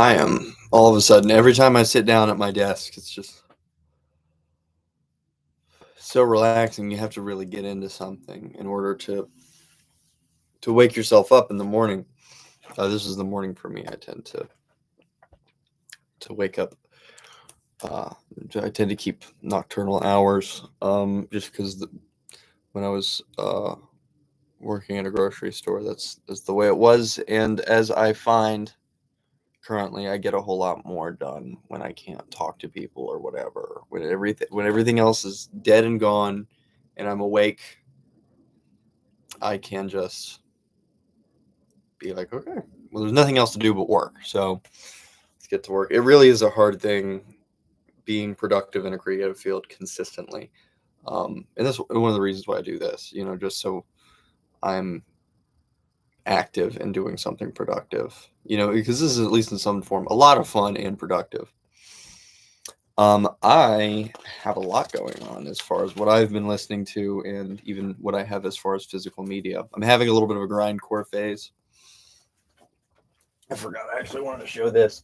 I am all of a sudden every time I sit down at my desk, it's just so relaxing. You have to really get into something in order to wake yourself up in the morning. This is the morning for me. I tend to wake up. Uh, I tend to keep nocturnal hours, just because when I was working at a grocery store, that's the way it was. And as I find currently, I get a whole lot more done when I can't talk to people or whatever. When everything else is dead and gone, and I'm awake, I can just be like, okay, well, there's nothing else to do but work. So let's get to work. It really is a hard thing being productive in a creative field consistently. And that's one of the reasons why I do this, just so I'm active and doing something productive, because this is at least in some form a lot of fun and productive. I have a lot going on as far as what I've been listening to and even what I have as far as physical media. I'm having a little bit of a grindcore phase. I forgot I actually wanted to show this.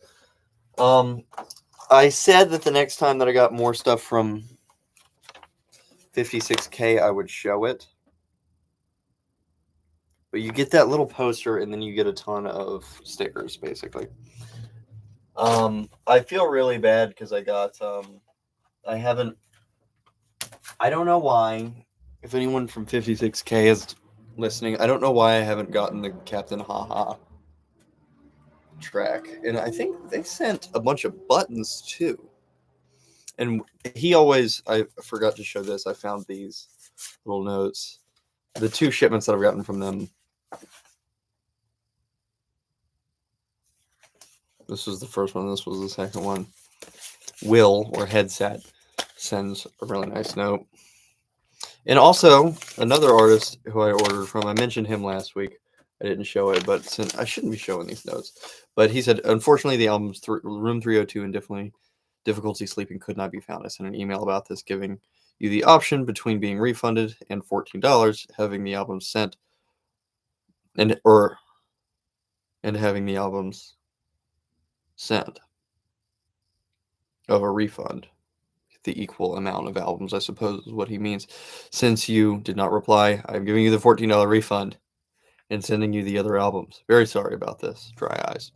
Um, I said that the next time that I got more stuff from 56K, I would show it. But you get that little poster and then you get a ton of stickers, basically. I feel really bad because I haven't, I don't know why. If anyone from 56K is listening, I don't know why I haven't gotten the Captain Haha track. And I think they sent a bunch of buttons too. And he always, I forgot to show this, I found these little notes. The two shipments that I've gotten from them. This was the first one, this was the second one. Will, or Headset, sends a really nice note. And also, another artist who I ordered from, I mentioned him last week. I didn't show it, but since I shouldn't be showing these notes. But he said, unfortunately, the album's Room 302 and definitely Difficulty Sleeping could not be found. I sent an email about this, giving you the option between being refunded and $14, having the albums sent, and having the albums sent of a refund. The equal amount of albums, I suppose, is what he means. Since you did not reply, I'm giving you the $14 refund and sending you the other albums. Very sorry about this. Dry eyes.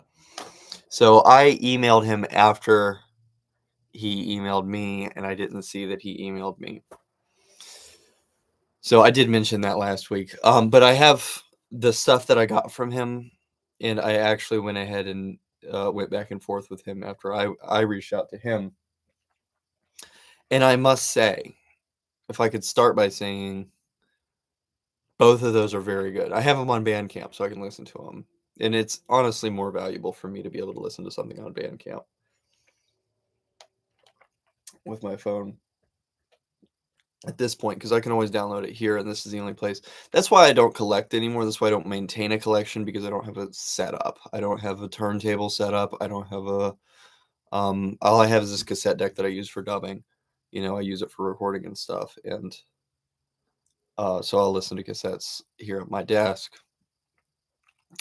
So I emailed him after he emailed me, and I didn't see that he emailed me. So I did mention that last week. But I have the stuff that I got from him, and I actually went ahead and went back and forth with him after I reached out to him. And I must say, if I could start by saying both of those are very good. I have them on Bandcamp so I can listen to them. And it's honestly more valuable for me to be able to listen to something on Bandcamp with my phone at this point, because I can always download it here, and this is the only place. That's why I don't collect anymore. That's why I don't maintain a collection, because I don't have it set up. I don't have a turntable set up. I don't have a all I have is this cassette deck that I use for dubbing. I use it for recording and stuff, and so I'll listen to cassettes here at my desk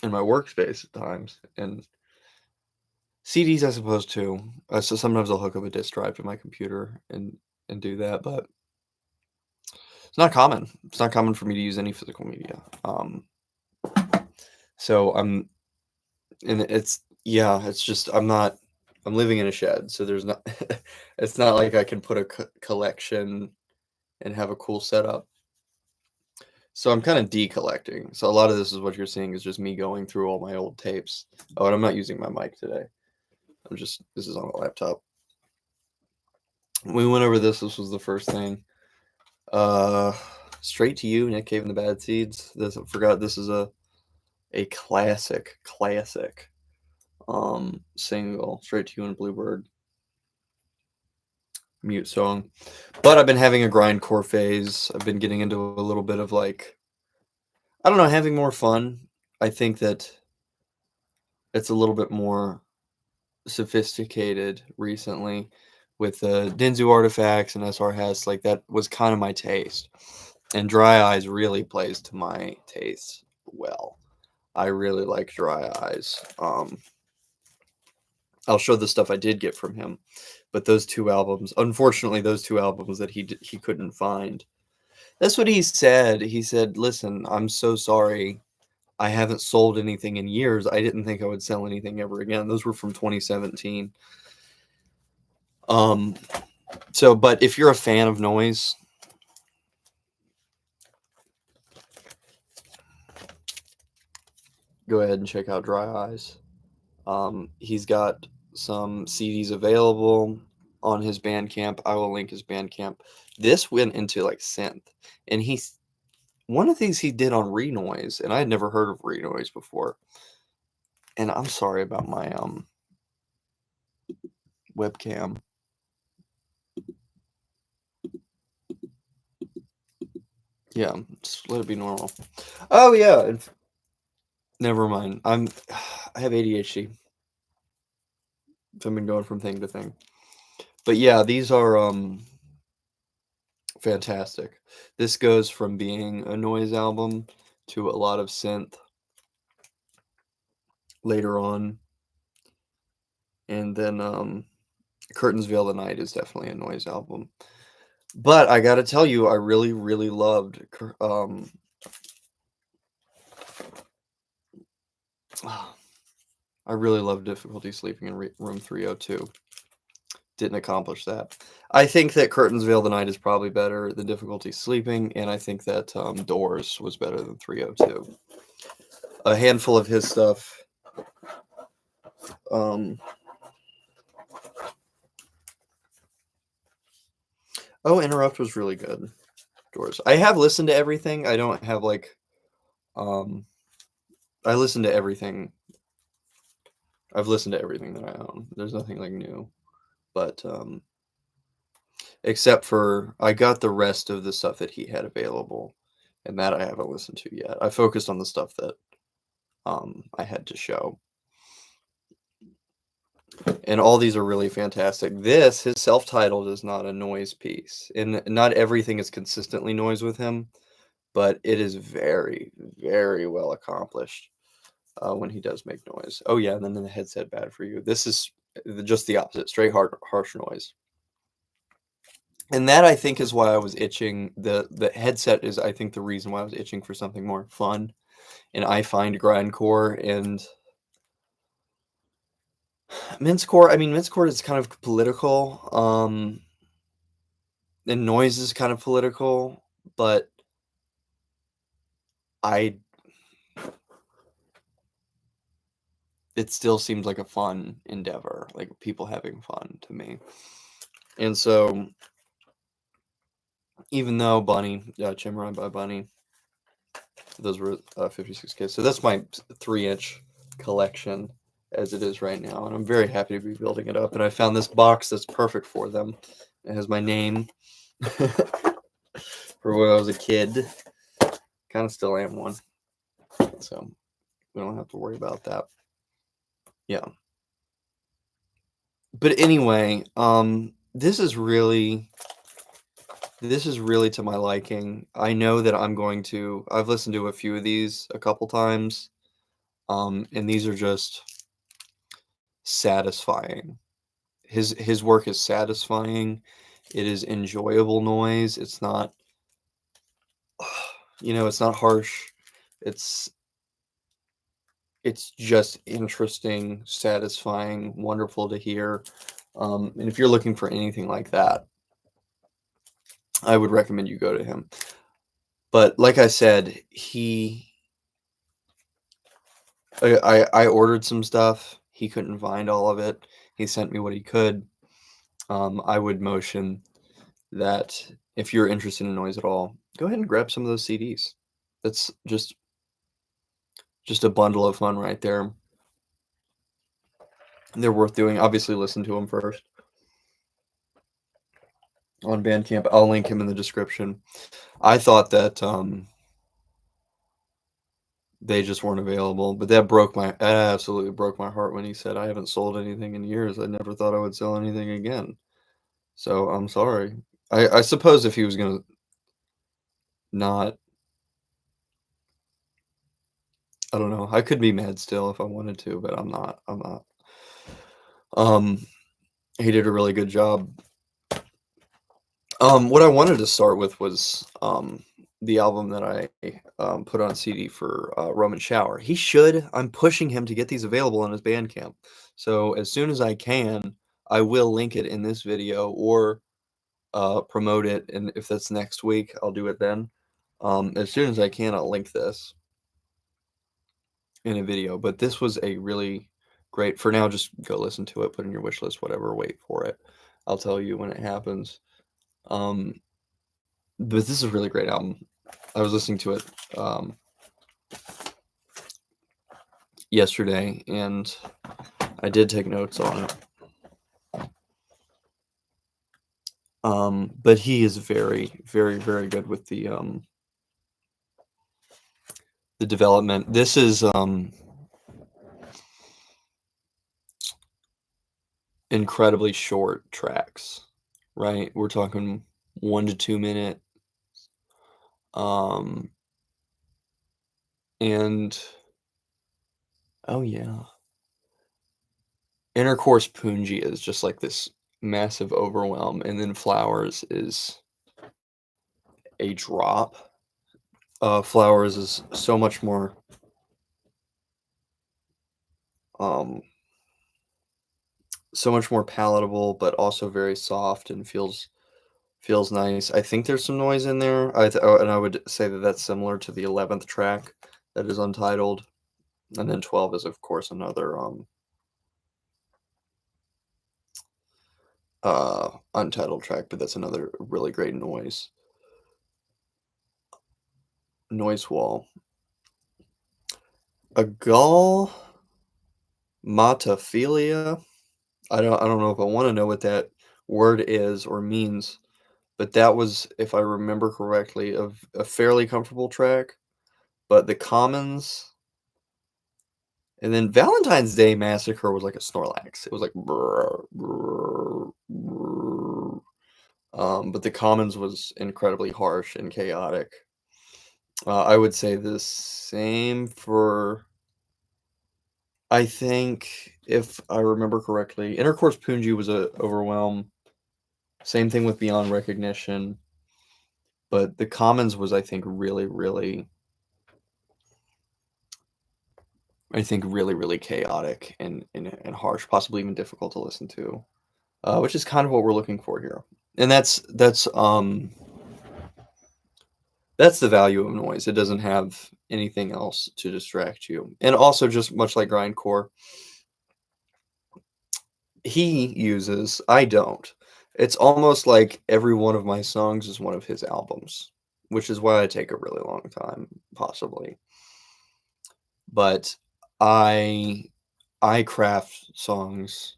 in my workspace at times, and CDs I suppose too. So sometimes I'll hook up a disk drive to my computer and do that, but it's not common. It's not common for me to use any physical media. So and it's just I'm living in a shed, so there's not. It's not like I can put a collection and have a cool setup. So I'm kind of decollecting. So a lot of this is what you're seeing is just me going through all my old tapes. Oh, and I'm not using my mic today. This is on a laptop. We went over this. This was the first thing. Uh, Straight to You, Nick Cave and the Bad Seeds. I forgot this is a classic single. Straight to You and Bluebird. Mute song. But I've been having a grindcore phase. I've been getting into a little bit of I don't know, having more fun. I think that it's a little bit more sophisticated recently with Denzu Artifacts and SR Hess. That was kind of my taste. And Dry Eyes really plays to my taste well. I really like Dry Eyes. I'll show the stuff I did get from him, but those 2 albums, unfortunately, those 2 albums that he couldn't find. That's what he said. He said, "Listen, I'm so sorry. I haven't sold anything in years. I didn't think I would sell anything ever again." Those were from 2017. Um, so, but if you're a fan of noise, go ahead and check out Dry Eyes. He's got some CDs available on his Bandcamp. I will link his Bandcamp. This went into like synth, and he's one of the things he did on Renoise, and I had never heard of Renoise before. And I'm sorry about my webcam. Yeah, just let it be normal. Oh yeah, never mind. I have ADHD. So I've been going from thing to thing. But yeah, these are fantastic. This goes from being a noise album to a lot of synth later on. And then Curtains Veil the Night is definitely a noise album. But I gotta tell you, I really, really loved I really loved Difficulty Sleeping in Room 302. Didn't accomplish that. I think that Curtains Veil the Night is probably better than Difficulty Sleeping, and I think that Doors was better than 302. A handful of his stuff. Oh, Interrupt was really good. Doors. I have listened to everything. I don't have like I listen to everything. I've listened to everything that I own. There's nothing like new. But except for I got the rest of the stuff that he had available, and that I haven't listened to yet. I focused on the stuff that I had to show. And all these are really fantastic. This, his self-titled, is not a noise piece. And not everything is consistently noise with him, but it is very, very well accomplished when he does make noise. Oh yeah, and then the headset bad for you. This is just the opposite, straight harsh noise. And that I think is why I was itching. The headset is I think the reason why I was itching for something more fun. And I find grindcore and mincecore. I mean, mincecore is kind of political. And noise is kind of political, but I it still seems like a fun endeavor, like people having fun to me. And so even though Bunny, Chimera by Bunny, those were 56K. So that's my 3-inch collection as it is right now. And I'm very happy to be building it up. And I found this box that's perfect for them. It has my name for when I was a kid. Kind of still am one. So we don't have to worry about that. Yeah. But anyway, this is really to my liking. I know that I've listened to a few of these a couple times. And these are just satisfying. His work is satisfying. It is enjoyable noise. It's not it's not harsh. It's just interesting, satisfying, wonderful to hear. And if you're looking for anything like that, I would recommend you go to him. But like I said, I ordered some stuff. He couldn't find all of it. He sent me what he could. I would motion that if you're interested in noise at all, go ahead and grab some of those CDs. That's just a bundle of fun right there. They're worth doing. Obviously, listen to them first on Bandcamp. I'll link him in the description. I thought that they just weren't available, but that absolutely broke my heart when he said, "I haven't sold anything in years. I never thought I would sell anything again." So I'm sorry. I suppose if he was gonna not, I don't know. I could be mad still if I wanted to, but I'm not. I'm not. Um, he did a really good job. What I wanted to start with was the album that I put on CD for Roman Shower. He should. I'm pushing him to get these available on his Bandcamp. So as soon as I can, I will link it in this video or promote it. And if that's next week, I'll do it then. As soon as I can, I'll link this in a video. But this was a really great. For now, just go listen to it, put in your wish list, whatever. Wait for it. I'll tell you when it happens. Um, but this is a really great album. I was listening to it yesterday, and I did take notes on it. But he is very, very, very good with the development. This is incredibly short tracks, right? We're talking 1 to 2 minute, um, and oh yeah, Intercourse Punji is just like this massive overwhelm, and then Flowers is a drop. Flowers is um, so much more palatable, but also very soft and feels nice. I think there's some noise in there. And I would say that that's similar to the 11th track that is untitled, and then 12 is of course another untitled track, but that's another really great noise wall. A gull matophilia. I don't know if I want to know what that word is or means, but that was, if I remember correctly, a fairly comfortable track. But the Commons, and then Valentine's Day Massacre was like a Snorlax. It was like brr, brr, brr. But the Commons was incredibly harsh and chaotic. I would say the same for, I think, if I remember correctly, Intercourse Punji was a overwhelm. Same thing with Beyond Recognition. But the Commons was, I think, really, really chaotic and harsh, possibly even difficult to listen to, which is kind of what we're looking for here. And that's the value of noise. It doesn't have anything else to distract you. And also, just much like grindcore, he uses, I don't. It's almost like every one of my songs is one of his albums, which is why I take a really long time, possibly. But I I craft songs.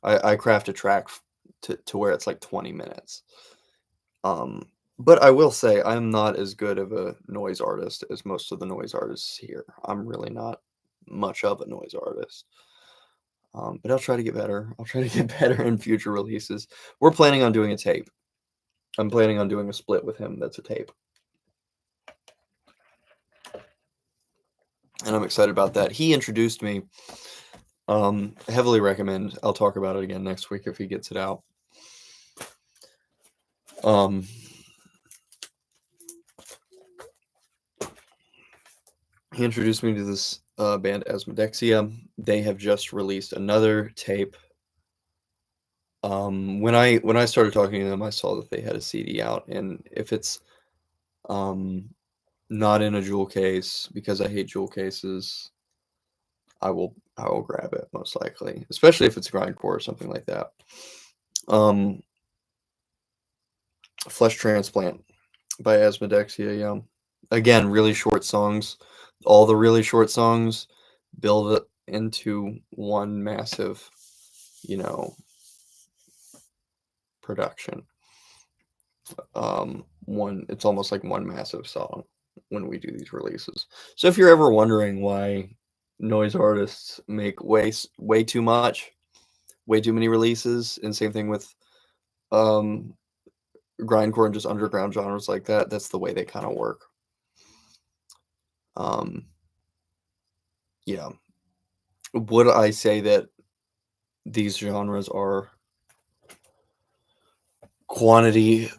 I craft a track to where it's like 20 minutes. Um, but I will say I'm not as good of a noise artist as most of the noise artists here. I'm really not much of a noise artist. But I'll try to get better. I'll try to get better in future releases. We're planning on doing a tape. I'm planning on doing a split with him that's a tape. And I'm excited about that. He introduced me. Heavily recommend. I'll talk about it again next week if he gets it out. Um, he introduced me to this band Asmodexia. They have just released another tape. When I started talking to them, I saw that they had a CD out, and if it's not in a jewel case, because I hate jewel cases, I will grab it most likely, especially if it's grindcore or something like that. Flesh Transplant by Asmodexia, yeah. Again, really short songs. All the really short songs build it into one massive, you know, production. It's almost like one massive song when we do these releases. So if you're ever wondering why noise artists make way too much, way too many releases, and same thing with um grindcore and just underground genres like that, that's the way they kind of work. Um, yeah. Would I say that these genres are quantity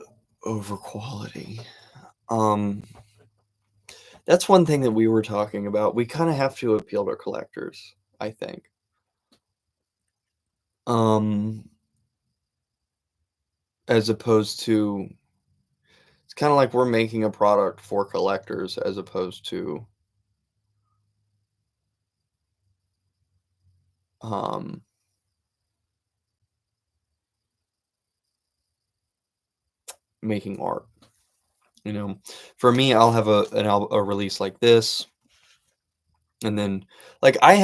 over quality. Um, that's one thing that we were talking about. We kind of have to appeal to collectors, I think. Um, as opposed to, it's kind of like we're making a product for collectors as opposed to um, making art. You know, for me, I'll have a release like this, and then like I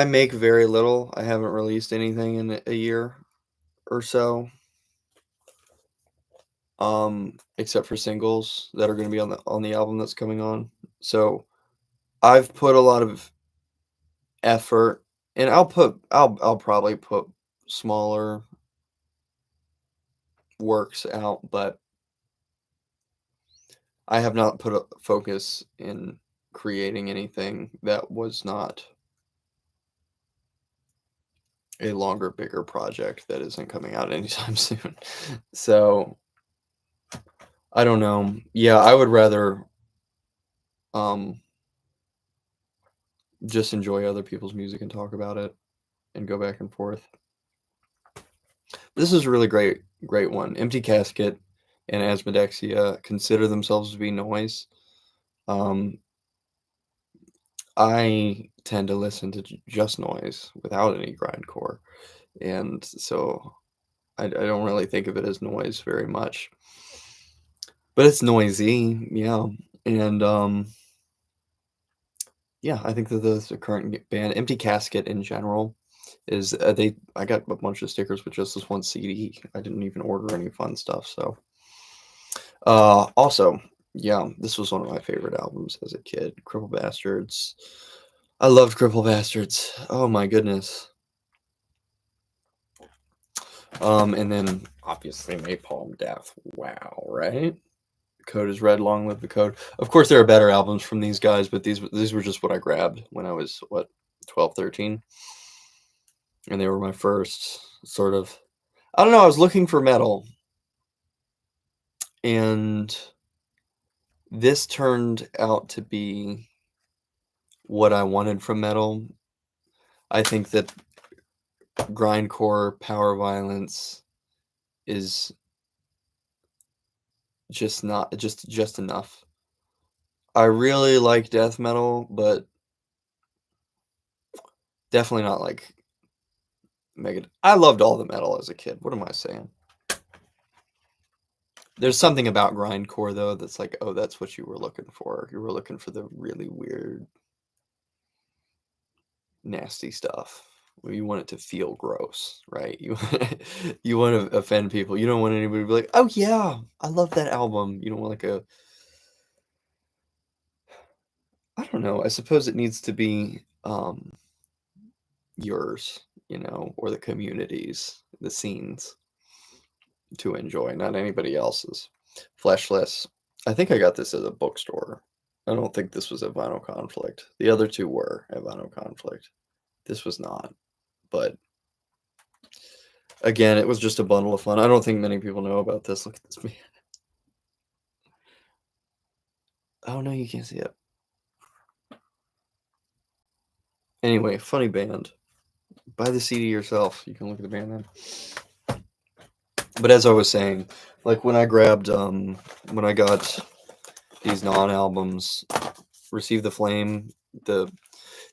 make very little. I haven't released anything in a year or so, except for singles that are going to be on the album that's coming on. So I've put a lot of effort, and I'll probably put smaller works out, but I have not put a focus in creating anything that was not a longer, bigger project that isn't coming out anytime soon. So I don't know. Yeah, I would rather um just enjoy other people's music and talk about it and go back and forth. This is a really great one. Empty Casket and Asmodexia consider themselves to be noise. Um, I tend to listen to just noise without any grindcore, and so I don't really think of it as noise very much. But it's noisy, yeah, and yeah, I think that the current band, Empty Casket in general, is they. I got a bunch of stickers with just this one CD. I didn't even order any fun stuff, so. Also, yeah, this was one of my favorite albums as a kid. Cripple Bastards. I loved Cripple Bastards. Oh my goodness. And then obviously Napalm Death. Wow, right? Code is Red, Long Live the Code. Of course, there are better albums from these guys, but these were just what I grabbed when I was what 12, 13, and they were my first sort of. I don't know. I was looking for metal, and this turned out to be what I wanted from metal. I think that grindcore power violence is just not just enough. I really like death metal, but definitely not like mega. I loved all the metal as a kid. What am I saying? There's something about grindcore though that's like, oh, that's what you were looking for. You were looking for the really weird, nasty stuff. You want it to feel gross, right? You want to offend people. You don't want anybody to be like, oh yeah, I love that album. You don't want like a I don't know. I suppose it needs to be yours, or the communities, the scenes to enjoy, not anybody else's. Fleshless. I think I got this at a bookstore. I don't think this was at Vinyl Conflict. The other two were at Vinyl Conflict. This was not. But again, it was just a bundle of fun. I don't think many people know about this. Look at this man. Oh no, you can't see it. Anyway, funny band. Buy the CD yourself. You can look at the band then. But as I was saying, like when I got these non-albums, Receive the Flame, the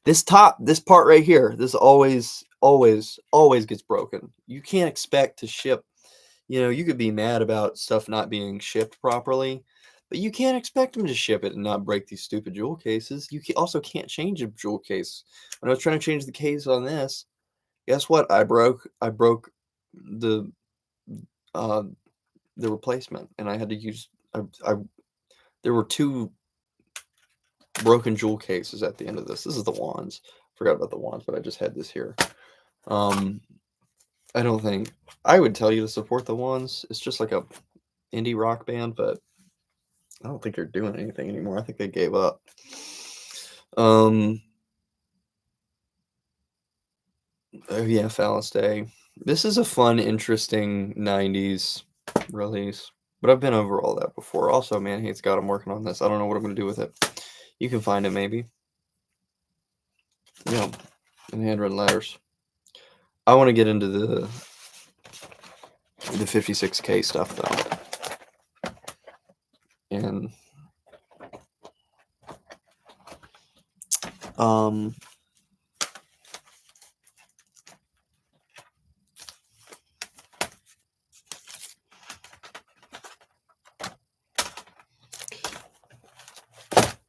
this part right here, this always gets broken. You can't expect to ship, you could be mad about stuff not being shipped properly, but you can't expect them to ship it and not break these stupid jewel cases. You also can't change a jewel case. When I was trying to change the case on this, guess what? I broke the uh the replacement, and I had to use I there were two broken jewel cases at the end of this. This is the wands. Forgot about the wands, but I just had this here. Um, I don't think I would tell you to support the wands. It's just like a indie rock band, but I don't think they're doing anything anymore. I think they gave up. Um, Oh yeah, Phallus Day. This is a fun, interesting 90s release. But I've been over all that before. Also, Man Hates God, I'm working on this. I don't know what I'm going to do with it. You can find it, maybe. Yeah, in handwritten letters. I want to get into the 56K stuff, though. And, um...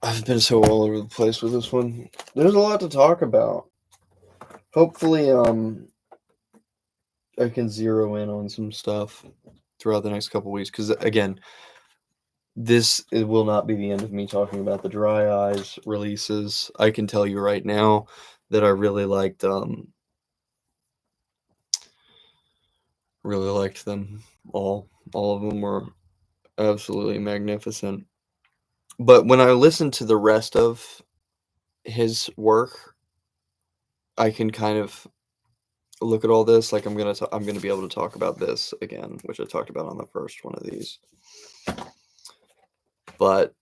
I've been so all over the place with this one. There's a lot to talk about. Hopefully, I can zero in on some stuff throughout the next couple weeks. Because, again, it will not be the end of me talking about the Dry Eyes releases. I can tell you right now that I really liked them all. All of them were absolutely magnificent. But when I listen to the rest of his work, I can kind of look at all this like I'm gonna be able to talk about this again, which I talked about on the first one of these. But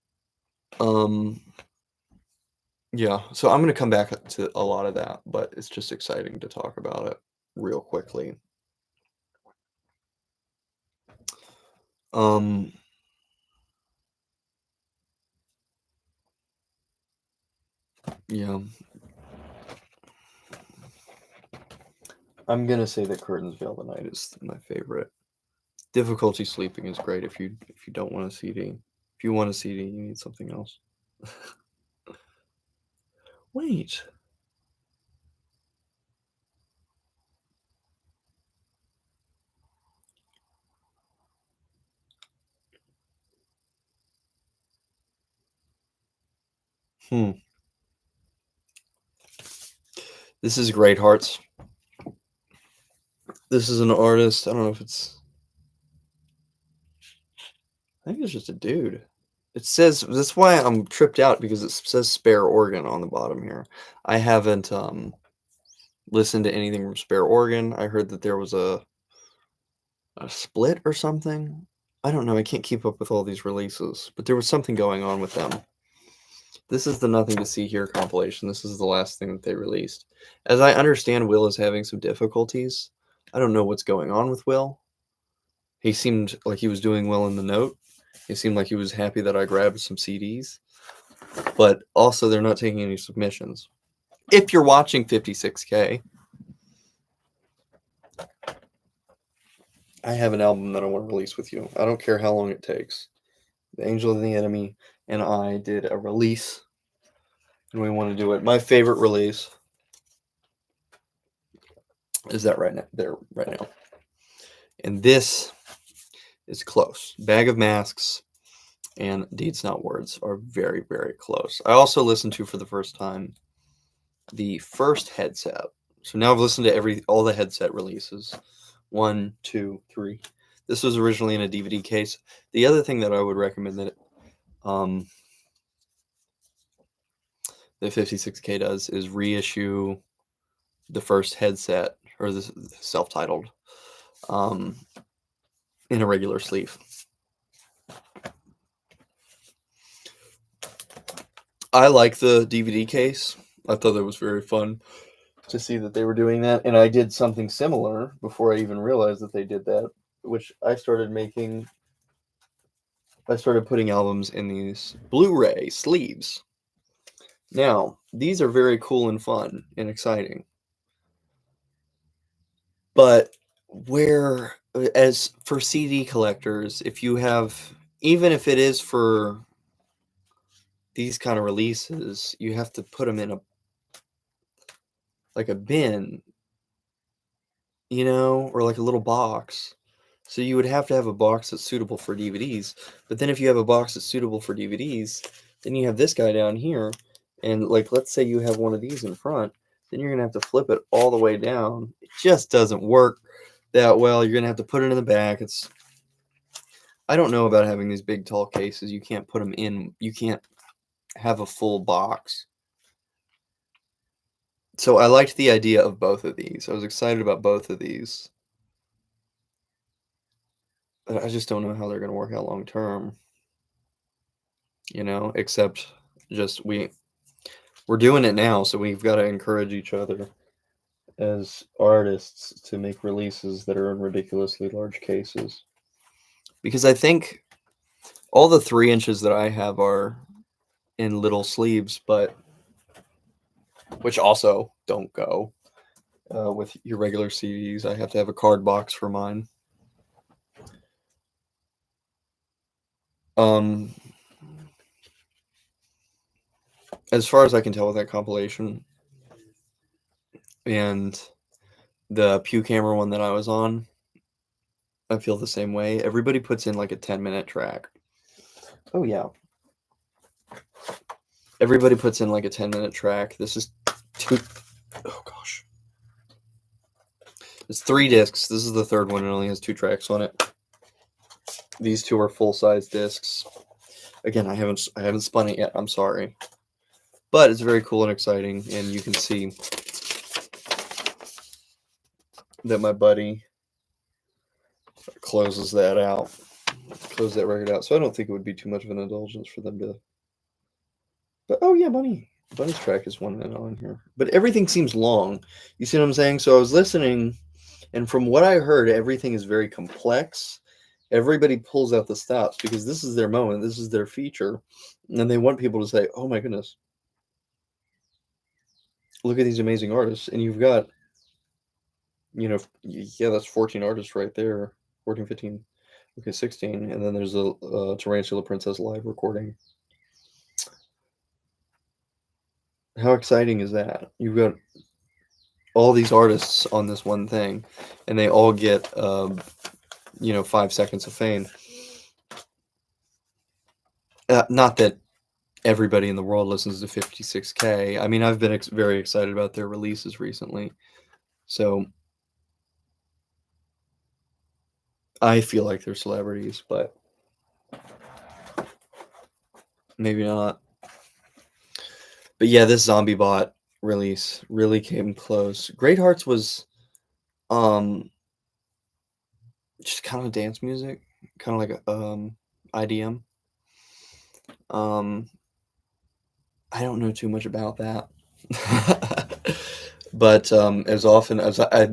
yeah, so I'm gonna come back to a lot of that, but it's just exciting to talk about it real quickly. Um, yeah, I'm gonna say that Curtains Veil the Night is my favorite. Difficulty Sleeping is great if you don't want a CD. If you want a CD, you need something else. Wait. Hmm. This is Great Hearts. This is an artist. I don't know if it's. I think it's just a dude. It says that's why I'm tripped out because it says Spare Organ on the bottom here. I haven't listened to anything from Spare Organ. I heard that there was a split or something. I don't know. I can't keep up with all these releases, but there was something going on with them. This is the Nothing to See Here compilation. This is the last thing that they released. As I understand, Will is having some difficulties. I don't know what's going on with Will. He seemed like he was doing well in the note. He seemed like he was happy that I grabbed some CDs. But also, they're not taking any submissions. If you're watching 56K, I have an album that I want to release with you. I don't care how long it takes. The Angel and the Enemy and I did a release, and we want to do it. My favorite release is that right now. And this is close. Bag of Masks and Deeds Not Words are very, very close. I also listened to, for the first time, the first headset. So now I've listened to all the headset releases. 1, 2, 3. This was originally in a DVD case. The other thing that I would recommend that the 56K does is reissue the first headset, or the self-titled, um, in a regular sleeve. I like the DVD case. I thought it was very fun to see that they were doing that, and I did something similar before I even realized that they did that, which I started putting albums in these Blu-ray sleeves. Now, these are very cool and fun and exciting. But as for CD collectors, if you have, even if it is for these kind of releases, you have to put them in a bin, or like a little box. So you would have to have a box that's suitable for DVDs. But then if you have a box that's suitable for DVDs, then you have this guy down here. And like, let's say you have one of these in front, then you're going to have to flip it all the way down. It just doesn't work that well. You're going to have to put it in the back. I don't know about having these big, tall cases. You can't put them in. You can't have a full box. So I liked the idea of both of these. I was excited about both of these, but I just don't know how they're gonna work out long term, except just we're doing it now, so we've gotta encourage each other as artists to make releases that are in ridiculously large cases. Because I think all the 3 inches that I have are in little sleeves, but which also don't go with your regular CDs. I have to have a card box for mine. Um, as far as I can tell with that compilation and the Pew Camera one that I was on, I feel the same way. Everybody puts in like a 10-minute track. Oh yeah. Everybody puts in like a 10-minute track. This is two oh gosh. It's 3 discs. This is the third one. It only has 2 tracks on it. These 2 are full-size discs. Again, I haven't spun it yet. I'm sorry. But it's very cool and exciting, and you can see that my buddy closes that out. Close that record out. So I don't think it would be too much of an indulgence for them to. But oh yeah, Bunny's track is 1 minute on here. But everything seems long. You see what I'm saying? So I was listening, and from what I heard, everything is very complex. Everybody pulls out the stops because this is their moment. This is their feature, and they want people to say, "Oh my goodness, look at these amazing artists!" And you've got, yeah, that's 14 artists right there. 14, 15. Okay, 16, and then there's a Tarantula Princess live recording. How exciting is that? You've got all these artists on this one thing, and they all get 5 seconds of fame. Not that everybody in the world listens to 56K. I mean, I've been very excited about their releases recently, so I feel like they're celebrities, but maybe not. But yeah, this Zombie Bot release really came close. Great Hearts was um just kind of dance music, kind of like a IDM. Um, I don't know too much about that, but as often as I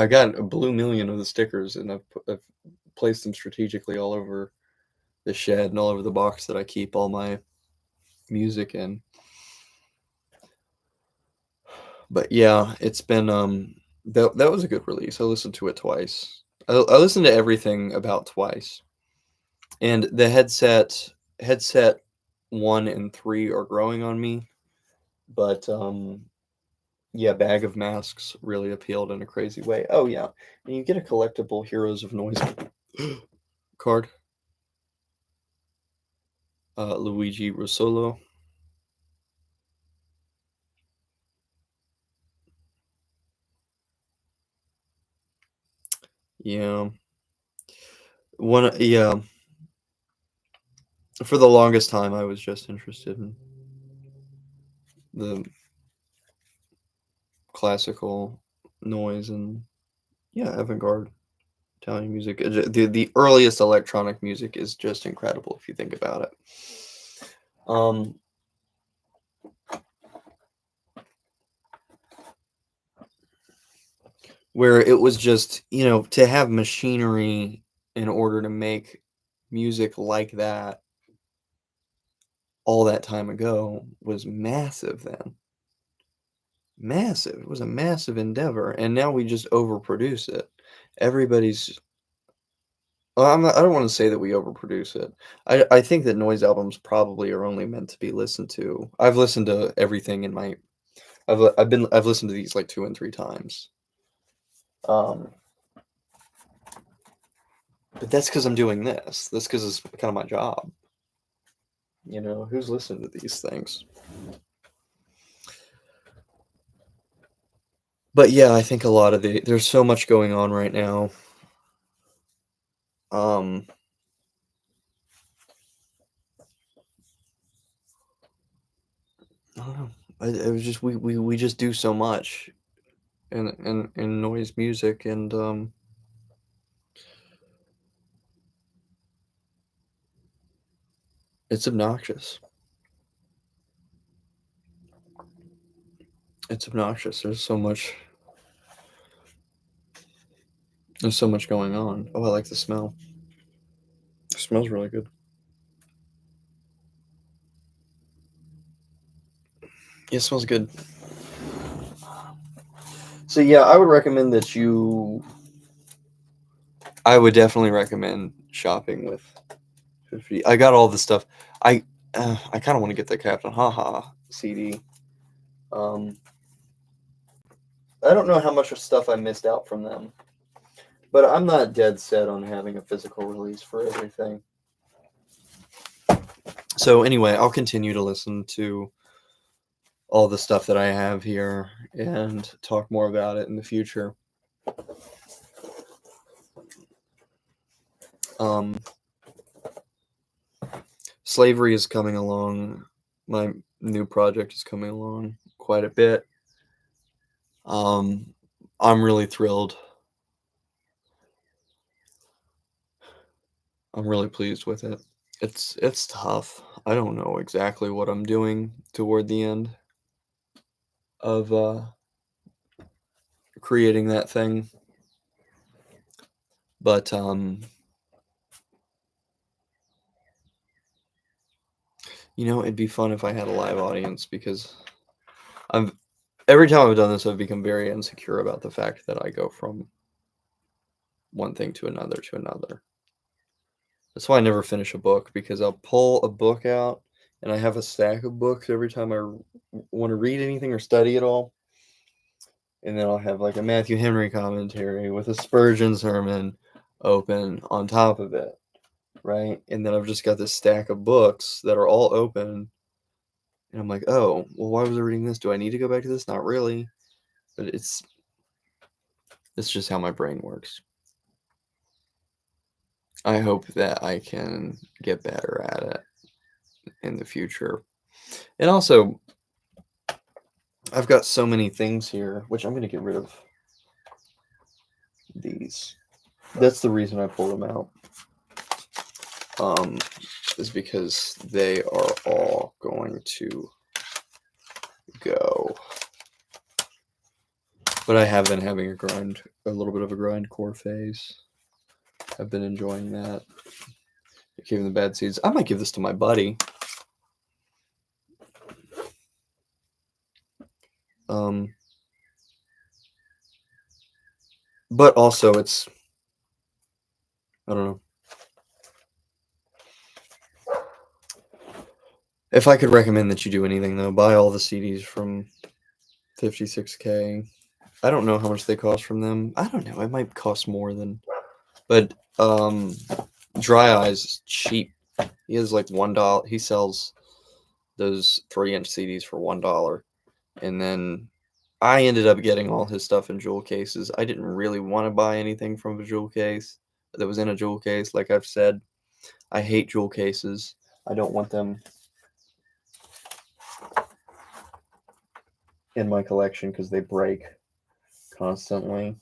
got a blue million of the stickers, and I've placed them strategically all over the shed and all over the box that I keep all my music in. But yeah, it's been that was a good release. I listened to it twice. I listened to everything about twice. And the headset 1 and 3 are growing on me, but yeah, Bag of Masks really appealed in a crazy way. Oh yeah, and you get a collectible Heroes of Noise card. Luigi Russolo. Yeah, yeah. For the longest time, I was just interested in the classical noise and yeah, avant-garde Italian music. The earliest electronic music is just incredible if you think about it. Um, where it was just, to have machinery in order to make music like that all that time ago was massive then. Massive. It was a massive endeavor, and now we just overproduce it. Everybody's well, I don't want to say that we overproduce it. I think that noise albums probably are only meant to be listened to. I've listened to everything in my I've listened to these like 2 and 3 times. Um, but that's because I'm doing this. That's because it's kind of my job. Who's listening to these things? But yeah, I think a lot of there's so much going on right now. Um, I don't know. it was just we just do so much in noise music, and it's obnoxious. It's obnoxious. There's so much going on. Oh, I like the smell. It smells really good. Yeah, it smells good. So yeah, I would definitely recommend shopping with 50. I got all the stuff. I kind of want to get the Captain Haha CD. Um, I don't know how much of stuff I missed out from them, but I'm not dead set on having a physical release for everything. So anyway, I'll continue to listen to all the stuff that I have here and talk more about it in the future. Um, Slavery is coming along. My new project is coming along quite a bit. Um, I'm really thrilled. I'm really pleased with it. It's tough. I don't know exactly what I'm doing toward the end of creating that thing, but it'd be fun if I had a live audience because I've every time I've done this, I've become very insecure about the fact that I go from one thing to another to another. That's why I never finish a book because I'll pull a book out and I have a stack of books every time I want to read anything or study at all. And then I'll have like a Matthew Henry commentary with a Spurgeon sermon open on top of it, right? And then I've just got this stack of books that are all open. And I'm like, oh, well, why was I reading this? Do I need to go back to this? Not really. But it's just how my brain works. I hope that I can get better at it in the future. And also, I've got so many things here, which I'm going to get rid of these. That's the reason I pulled them out. Is because they are all going to go. But I have been having a little bit of a grindcore phase. I've been enjoying that. Giving the bad seeds. I might give this to my buddy. But also I don't know. If I could recommend that you do anything though, buy all the CDs from 56K. I don't know how much they cost from them. I don't know. It might cost more than, but Dry Eyes is cheap. He has like $1. He sells those 3-inch CDs for $1, and then I ended up getting all his stuff in jewel cases. I didn't really want to buy anything from a jewel case that was in a jewel case. Like I've said, I hate jewel cases. I don't want them in my collection because they break constantly.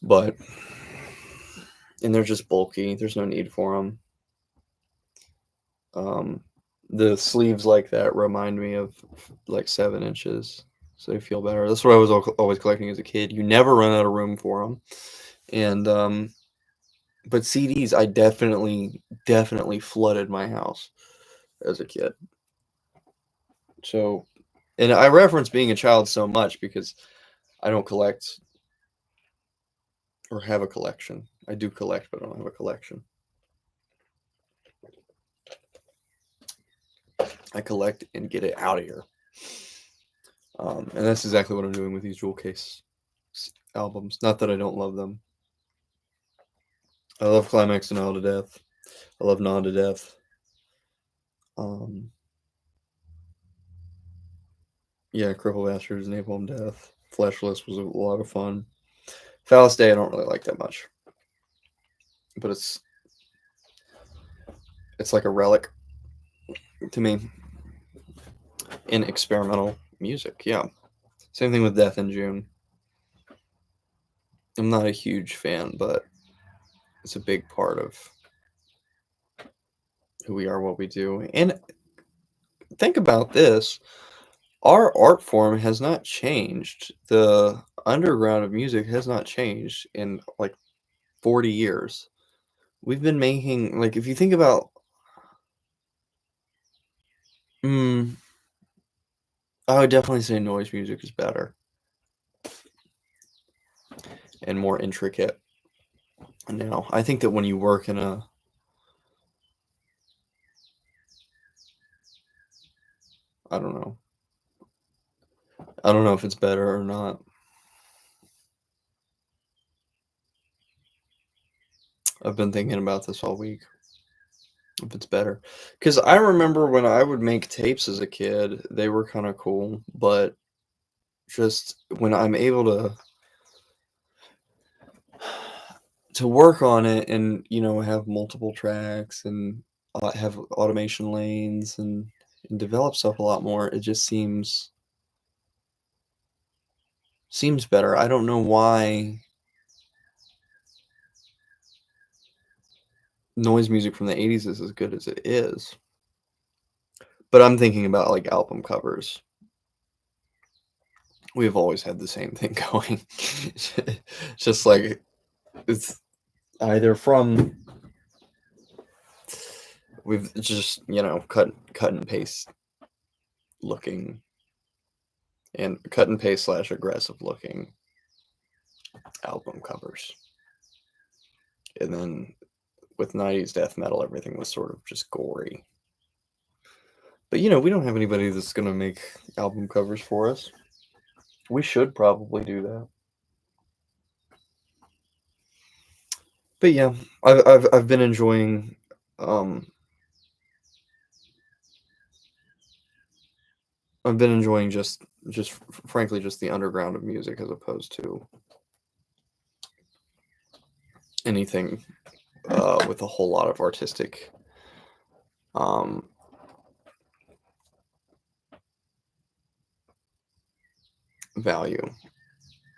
And they're just bulky. There's no need for them. The sleeves like that remind me of like 7 inches, so they feel better. That's what I was always collecting as a kid. You never run out of room for them. And but CDs, I definitely flooded my house as a kid. So, and I reference being a child so much because I don't collect or have a collection. I do collect, but I don't have a collection. I collect and get it out of here. And that's exactly what I'm doing with these jewel case albums. Not that I don't love them. I love Climax and All to Death. I love Non to Death. Yeah, Cripple Bastards, Napalm Death, Fleshless was a lot of fun. Phallus Day I don't really like that much, but it's like a relic to me. in experimental music. Yeah. Same thing with Death in June. I'm not a huge fan, but it's a big part of who we are, what we do. And think about this. Our art form has not changed. The underground of music has not changed in like 40 years. We've been making, like, if you think about, mm, I would definitely say noise music is better and more intricate. Now, I think that when you work in a, I don't know, I don't know if it's better or not. I've been thinking about this all week. If it's better, because I remember when I would make tapes as a kid, they were kind of cool, but just when I'm able to work on it and have multiple tracks and have automation lanes and develop stuff a lot more, it just seems better. I don't know why noise music from the 80s is as good as it is, but I'm thinking about like album covers. We've always had the same thing going. Just like it's either from we've just cut and paste looking and cut and paste slash aggressive looking album covers, and then with 90s death metal everything was sort of just gory. But we don't have anybody that's gonna make album covers for us. We should probably do that. But yeah, I've been enjoying um I've been enjoying just frankly just the underground of music as opposed to anything with a whole lot of artistic um value.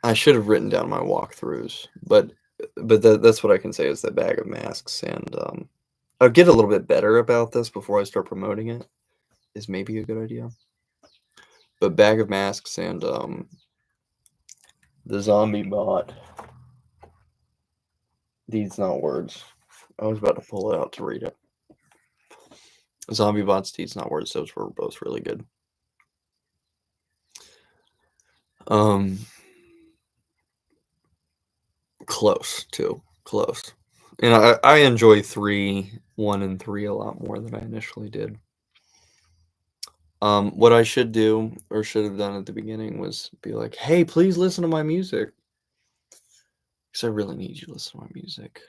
I should have written down my walkthroughs, but that's what I can say is that Bag of Masks, and I'll get a little bit better about this before I start promoting it. Is maybe a good idea. But Bag of Masks and the Zombie Bot, Deeds Not Words. I was about to pull it out to read it. Zombie Bot's Deeds Not Words. Those were both really good. Um, Close too. Close. And I enjoy 1 and 3 a lot more than I initially did. What I should do or should have done at the beginning was be like, "Hey, please listen to my music," because I really need you to listen to my music.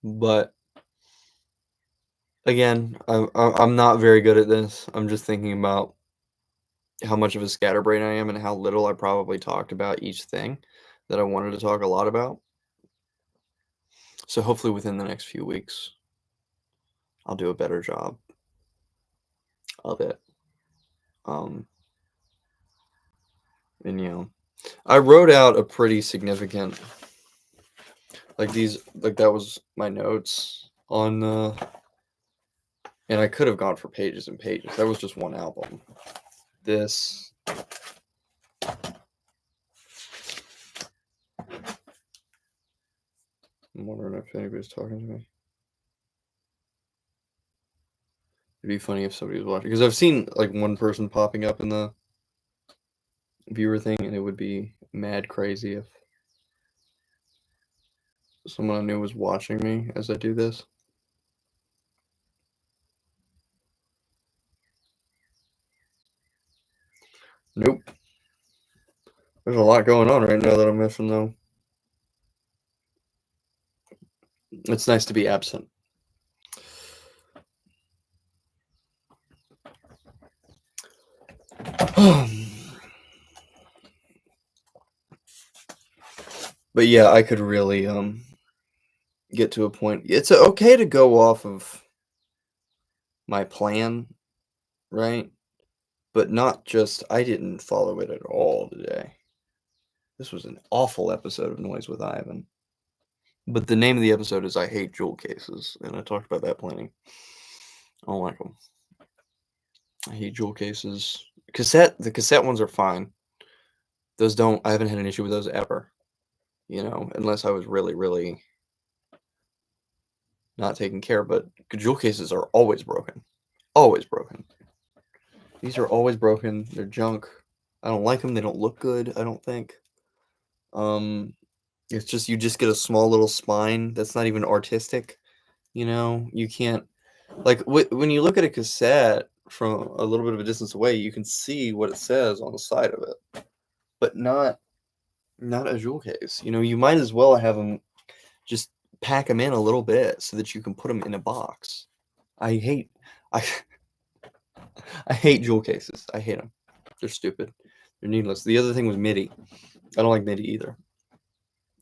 But again, I'm not very good at this. I'm just thinking about how much of a scatterbrain I am and how little I probably talked about each thing that I wanted to talk a lot about. So hopefully within the next few weeks, I'll do a better job of it. Um, and I wrote out a pretty significant, like that was my notes on and I could have gone for pages and pages. That was just one album. This I'm wondering if anybody's talking to me. It'd be funny if somebody was watching, because I've seen like one person popping up in the viewer thing, and it would be mad crazy if someone I knew was watching me as I do this. Nope. There's a lot going on right now that I'm missing, though. It's nice to be absent. But yeah, I could really get to a point. It's okay to go off of my plan, right? but not just, I didn't follow it at all today. This was an awful episode of Noise with Ivan. But the name of the episode is I Hate Jewel Cases, and I talked about that plenty. I don't like them. I hate jewel cases. The cassette ones are fine. Those don't, I haven't had an issue with those ever. Unless I was really, really not taking care. But jewel cases are always broken. Always broken. These are always broken. They're junk. I don't like them. They don't look good, I don't think. It's just, you just get a small little spine that's not even artistic. You can't, like, when you look at a cassette from a little bit of a distance away, you can see what it says on the side of it, but not a jewel case. You might as well have them, just pack them in a little bit so that you can put them in a box. I hate I I hate jewel cases. I hate them. They're stupid. They're needless. The other thing was MIDI. I don't like MIDI either.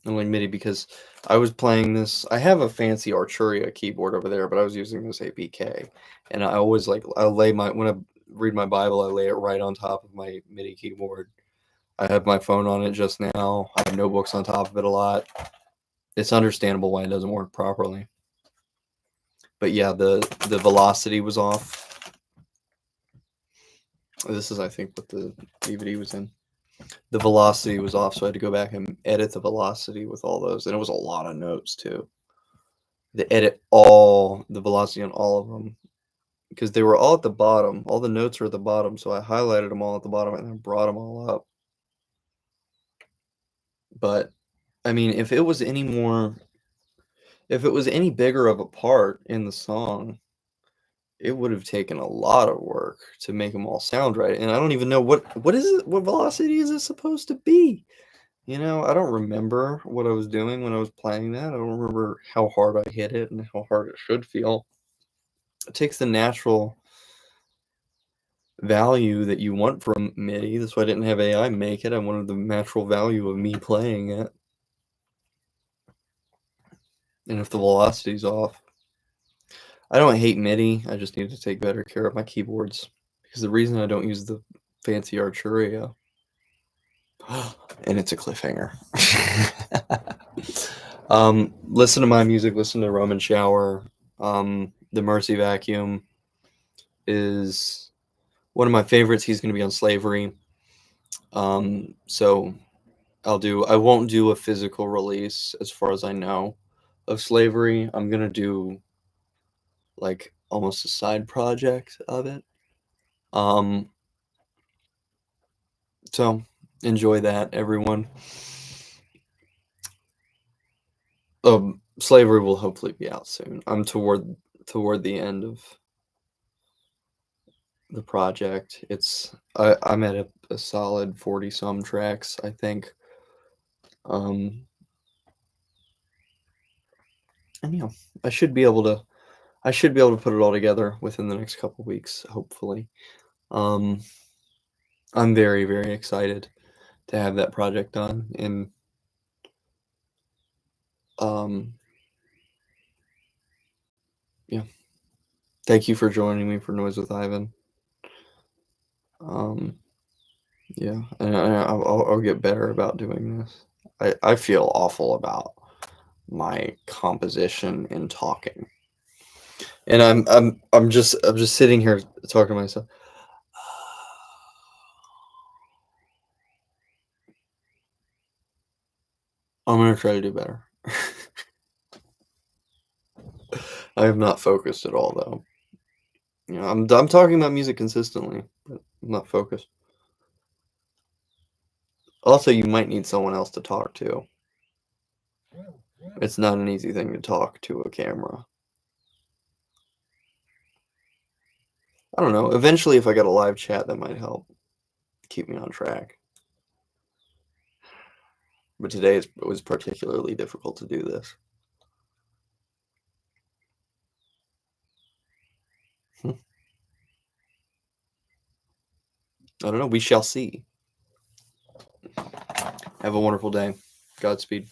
I don't like MIDI because I was playing this. I have a fancy Arturia keyboard over there, but I was using this APK, and I always I lay when I read my Bible, I lay it right on top of my MIDI keyboard. I have my phone on it just now. I have notebooks on top of it a lot. It's understandable why it doesn't work properly. But yeah, the velocity was off. This is, I think, what the DVD was in. The velocity was off, so I had to go back and edit the velocity with all those. And it was a lot of notes, too. To edit all the velocity on all of them. Because they were all at the bottom. All the notes are at the bottom, so I highlighted them all at the bottom and then brought them all up. But, I mean, if it was any bigger of a part in the song, it would have taken a lot of work to make them all sound right. And I don't even know what is it, what velocity is it supposed to be? I don't remember what I was doing when I was playing that. I don't remember how hard I hit it and how hard it should feel. It takes the natural value that you want from MIDI. That's why I didn't have AI make it. I wanted the natural value of me playing it. And if the velocity's off, I don't hate MIDI. I just need to take better care of my keyboards. Because the reason I don't use the fancy Arturia, and it's a cliffhanger. Listen to my music. Listen to Roman Shower. The Mercy Vacuum is one of my favorites. He's going to be on Slavery. So I won't do a physical release as far as I know of Slavery. I'm going to do like almost a side project of it. So enjoy that, everyone. Slavery will hopefully be out soon. I'm toward the end of the project. I'm at a solid 40 some tracks, I think. And yeah, I should be able to put it all together within the next couple weeks, hopefully. I'm very, very excited to have that project done, and yeah, thank you for joining me for Noise with Ivan. Yeah, and I'll get better about doing this. I feel awful about my composition and talking, and I'm just sitting here talking to myself. I'm gonna try to do better. I am not focused at all, though. I'm talking about music consistently, but I'm not focused. Also, you might need someone else to talk to. It's not an easy thing to talk to a camera. I don't know. Eventually, if I got a live chat, that might help keep me on track. But today it was particularly difficult to do this. I don't know. We shall see. Have a wonderful day. Godspeed.